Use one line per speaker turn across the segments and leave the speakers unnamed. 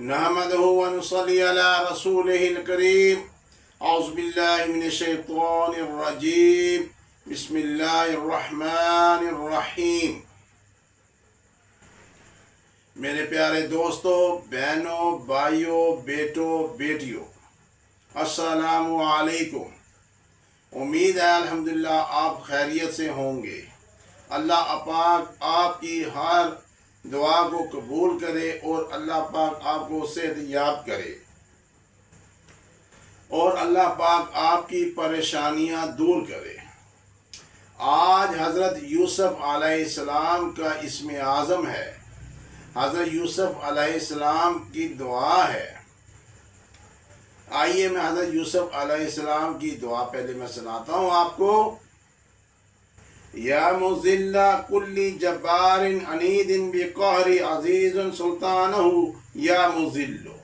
नहमदहु व नुसल्ली अला रसूलिहिल करीम। औज़ु बिल्लाहि मिनश शैतानिर रजीम। बिस्मिल्लाहिर रहमानिर रहीम। मेरे प्यारे दोस्तों, बहनों, भाइयों, बेटों, बेटियों, अस्सलामु अलैकुम। उम्मीद है अल्हम्दुलिल्लाह आप खैरियत से होंगे। अल्लाह पाक आपकी हर दुआ को कबूल करे और अल्लाह पाक आपको सेहत याब करे और अल्लाह पाक आपकी परेशानियां दूर करे। आज हज़रत यूसुफ अलैहिस्सलाम का इस्म आज़म है। हज़रत यूसुफ अलैहिस्सलाम की दुआ है। आइए मैं हज़रत यूसुफ अलैहिस्सलाम की दुआ पहले मैं सुनाता हूँ आपको। या मुज़िल्ला कुल्ली जब्बारिन अनीदिन बिक़हरी अज़ीज़ुन सुल्तानहु या मुज़िल्लो।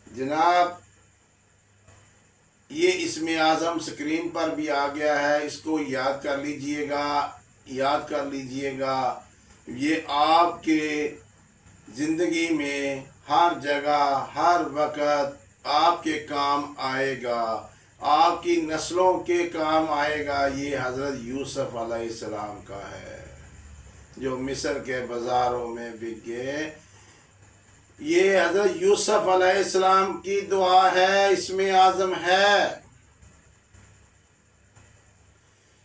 जनाब, ये इस्म आज़म स्क्रीन पर भी आ गया है, इसको याद कर लीजिएगा। ये आपके ज़िंदगी में हर जगह हर वक्त आपके काम आएगा, आपकी नस्लों के काम आएगा। ये हज़रत यूसुफ अलैहिस्सलाम का है जो मिस्र के बाज़ारों में बिक गए। ये हज़रत यूसुफ अलैहिस्सलाम की दुआ है, इस्म आज़म है।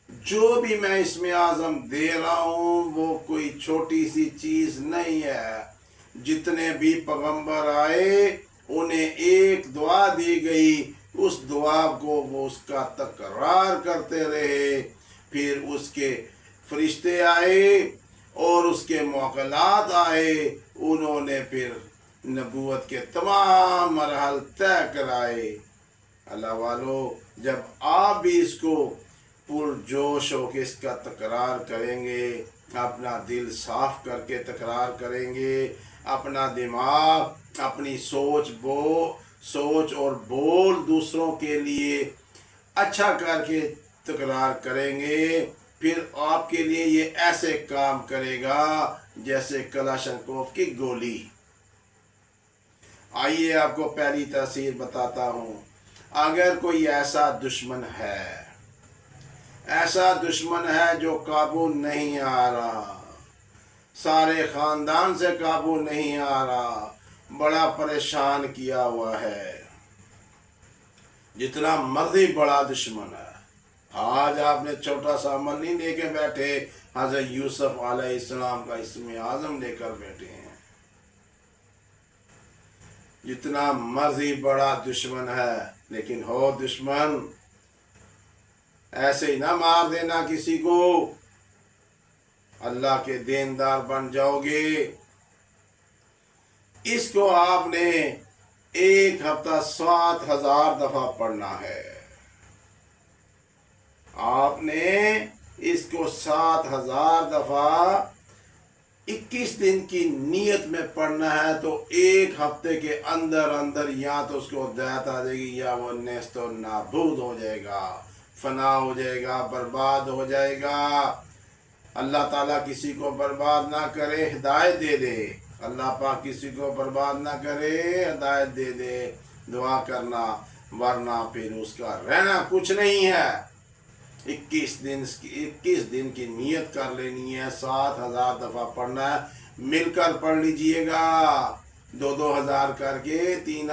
जो भी मैं इस्म आज़म दे रहा हूँ वो कोई छोटी सी चीज़ नहीं है। जितने भी पैगंबर आए उन्हें एक दुआ दी गई, उस दुआ को वो उसका तकरार करते रहे। फिर उसके फरिश्ते आए और उसके मुअक्कलात आए, उन्होंने फिर नबूवत के तमाम मरहल तय कराए। अल्लाह वालों, जब आप भी इसको पुरजोश होकर इसका तकरार करेंगे, अपना दिल साफ करके तकरार करेंगे, अपना दिमाग अपनी सोच और बोल दूसरों के लिए अच्छा करके तकरार करेंगे, फिर आपके लिए ये ऐसे काम करेगा जैसे कलाशनकोफ की गोली। आइए आपको पहली तस्वीर बताता हूँ। अगर कोई ऐसा दुश्मन है जो काबू नहीं आ रहा, सारे खानदान से काबू नहीं आ रहा, बड़ा परेशान किया हुआ है, जितना मर्जी बड़ा दुश्मन है। आज आपने छोटा सा अमल नहीं लेके बैठे, हज़रत यूसुफ अलैहिस्सलाम का इस्म आज़म लेकर बैठे हैं। जितना मर्जी बड़ा दुश्मन है, लेकिन हो दुश्मन, ऐसे ही ना मार देना किसी को। अल्लाह के देनदार बन जाओगे। इसको आपने एक हफ्ता 7,000 दफा पढ़ना है। आपने इसको 7,000 दफा 21 दिन की नीयत में पढ़ना है। तो एक हफ्ते के अंदर अंदर या तो उसको हिदायत आ जाएगी या वो नेस्तो नाबूद हो जाएगा, फना हो जाएगा, बर्बाद हो जाएगा। अल्लाह ताला किसी को बर्बाद ना करे, हिदायत दे दे। अल्लाह पाक किसी को बर्बाद ना करे, हिदायत दे दे। दुआ करना, वरना फिर उसका रहना कुछ नहीं है। 21 दिन की नियत कर लेनी है, 7,000 दफा पढ़ना है। मिलकर पढ़ लीजिएगा, 2-2 हज़ार करके। 3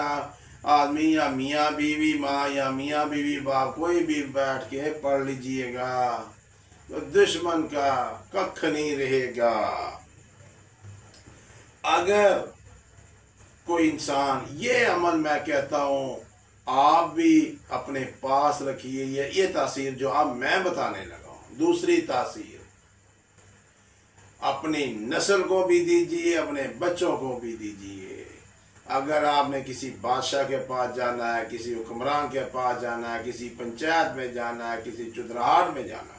आदमी या मियाँ बीवी माँ या मियाँ बीवी बाप कोई भी बैठ के पढ़ लीजिएगा, तो दुश्मन का कख नहीं रहेगा। अगर कोई इंसान, ये अमल मैं कहता हूँ आप भी अपने पास रखिए। ये तासीर जो अब मैं बताने लगा हूँ, दूसरी तासीर अपनी नस्ल को भी दीजिए, अपने बच्चों को भी दीजिए। अगर आपने किसी बादशाह के पास जाना है, किसी हुक्मरान के पास जाना है, किसी पंचायत में जाना है, किसी चुदराहट में जाना है,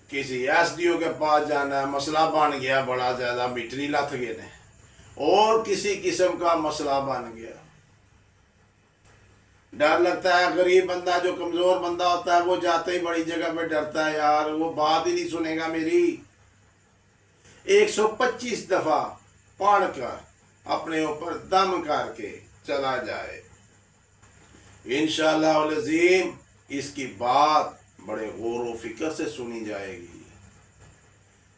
किसी एसडीओ के पास जाना है, मसला बन गया बड़ा ज्यादा, मीटरी लथ गए ने, और किसी किस्म का मसला बन गया, डर लगता है। गरीब बंदा, जो कमजोर बंदा होता है, वो जाते ही बड़ी जगह पे डरता है, यार वो बात ही नहीं सुनेगा मेरी, 125 दफा पढ़कर अपने ऊपर दम करके चला जाए, इंशाअल्लाह अज़ीम इसकी बात बड़े गौर व फिक्र से सुनी जाएगी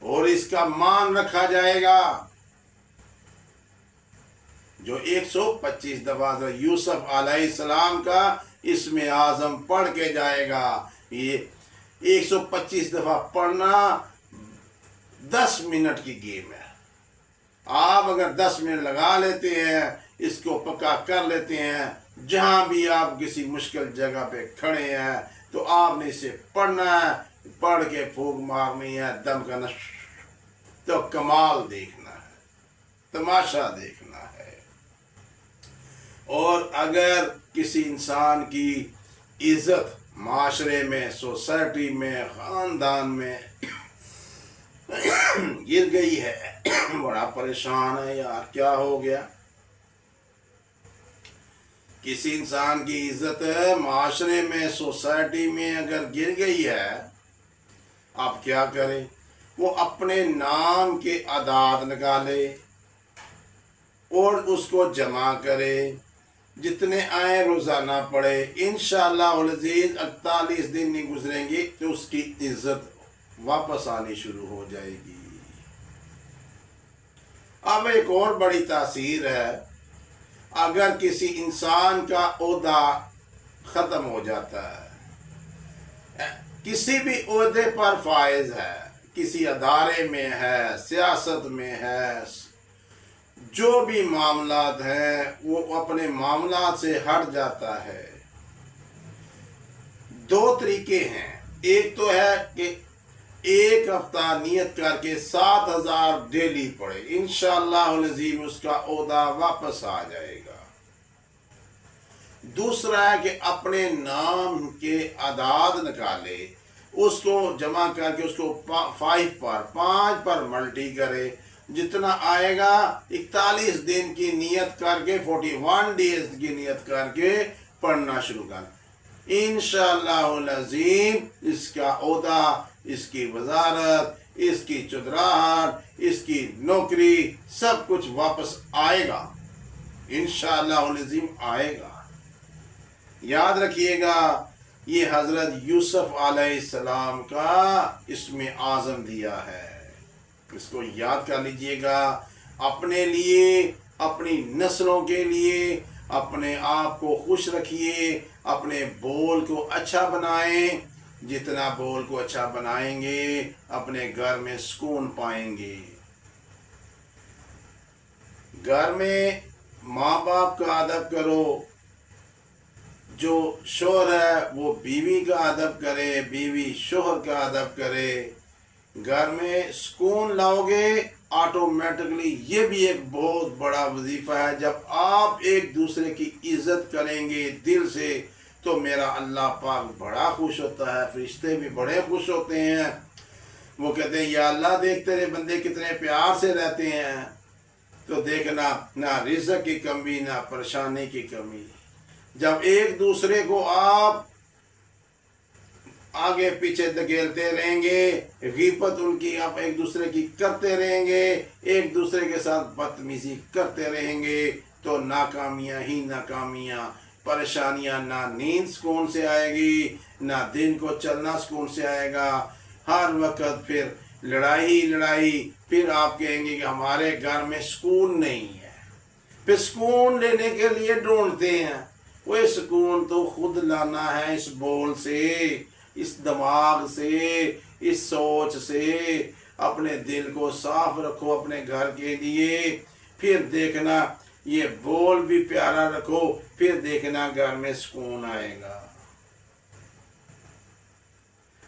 और इसका मान रखा जाएगा। जो 125 दफा यूसुफ अलैहिस्सलाम का इसमें आज़म पढ़ के जाएगा, ये 125 दफा पढ़ना 10 मिनट की गेम है। आप अगर 10 मिनट लगा लेते हैं, इसको पक्का कर लेते हैं, जहां भी आप किसी मुश्किल जगह पे खड़े हैं तो आपने इसे पढ़ना है, पढ़ के फूंक मारनी है, दम करना, तो कमाल देखना है, तमाशा देखना है। और अगर किसी इंसान की इज्जत माशरे में, सोसाइटी में, खानदान में गिर गई है, बड़ा परेशान है यार, क्या हो गया। किसी इंसान की इज्जत माशरे में, सोसाइटी में अगर गिर गई है, आप क्या करें? वो अपने नाम के अदाद निकाले और उसको जमा करे, जितने आए रोजाना पड़े, इंशाअल्लाह अज़ीज़ 48 दिन नहीं गुजरेंगे तो उसकी इज्जत वापस आनी शुरू हो जाएगी। अब एक और बड़ी तासीर है, अगर किसी इंसान का ओहदा खत्म हो जाता है, किसी भी ओहदे पर फायज है, किसी अदारे में है, सियासत में है, जो भी मामलात है, वो अपने मामलात से हट जाता है। 2 तरीके हैं, एक तो है कि एक हफ्ता नियत करके 7000 डेली पढ़े, इंशाअल्लाह अज़ीम उसका ओहदा वापस आ जाएगा। दूसरा है कि अपने नाम के अदाद निकाले, उसको जमा करके उसको 5 पर मल्टी करे, जितना आएगा 41 दिन की नियत करके 41 डेज की नियत करके पढ़ना शुरू कर, इंशाअल्लाह अज़ीम इसका ओहदा, इसकी वजारत, इसकी चुदराहट, इसकी नौकरी, सब कुछ वापस आएगा, इंशाअल्लाह अज़ीम आएगा। याद रखिएगा, ये हजरत यूसुफ अलैहिस्सलाम का इसमें आज़म दिया है, इसको याद कर लीजिएगा। अपने लिए, अपनी नस्लों के लिए अपने आप को खुश रखिए, अपने बोल को अच्छा बनाएं, जितना बोल को अच्छा बनाएंगे अपने घर में सुकून पाएंगे। घर में माँ बाप का अदब करो, जो शोहर है वो बीवी का अदब करे, बीवी शोहर का अदब करे, घर में सुकून लाओगे ऑटोमेटिकली। ये भी एक बहुत बड़ा वजीफा है, जब आप एक दूसरे की इज्जत करेंगे दिल से तो मेरा अल्लाह पाक बड़ा खुश होता है, फरिश्ते भी बड़े खुश होते हैं। वो कहते हैं या अल्लाह देख तेरे बंदे कितने प्यार से रहते हैं, तो देखना ना रिज़्क़ की कमी ना परेशानी की कमी। जब एक दूसरे को आप आगे पीछे धकेलते रहेंगे, गीबत उनकी आप एक दूसरे की करते रहेंगे, एक दूसरे के साथ बदतमीजी करते रहेंगे, तो नाकामियां ही नाकामियां, परेशानियां, ना नींद सुकून से आएगी, ना दिन को चलना सुकून से आएगा, हर वक्त फिर लड़ाई ही लड़ाई। फिर आप कहेंगे कि हमारे घर में सुकून नहीं है, फिर सुकून लेने के लिए ढूंढते हैं। वो सुकून तो खुद लाना है, इस बोल से, इस दिमाग से, इस सोच से। अपने दिल को साफ रखो अपने घर के लिए, फिर देखना ये बोल भी प्यारा रखो, फिर देखना घर में सुकून आएगा।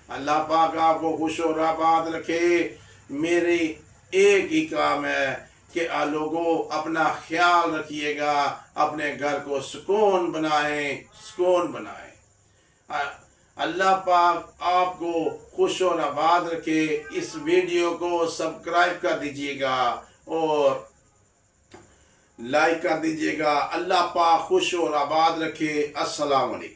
अल्लाह पाक आपको खुश और आबाद रखे। मेरी एक ही काम है कि लोगों अपना ख्याल रखिएगा, अपने घर को सुकून बनाएं, सुकून बनाएं। अल्लाह पाक आपको खुश और आबाद रखे। इस वीडियो को सब्सक्राइब कर दीजिएगा और लाइक कर दीजिएगा। अल्लाह पाक खुश और आबाद रखे। अस्सलाम वालेकुम।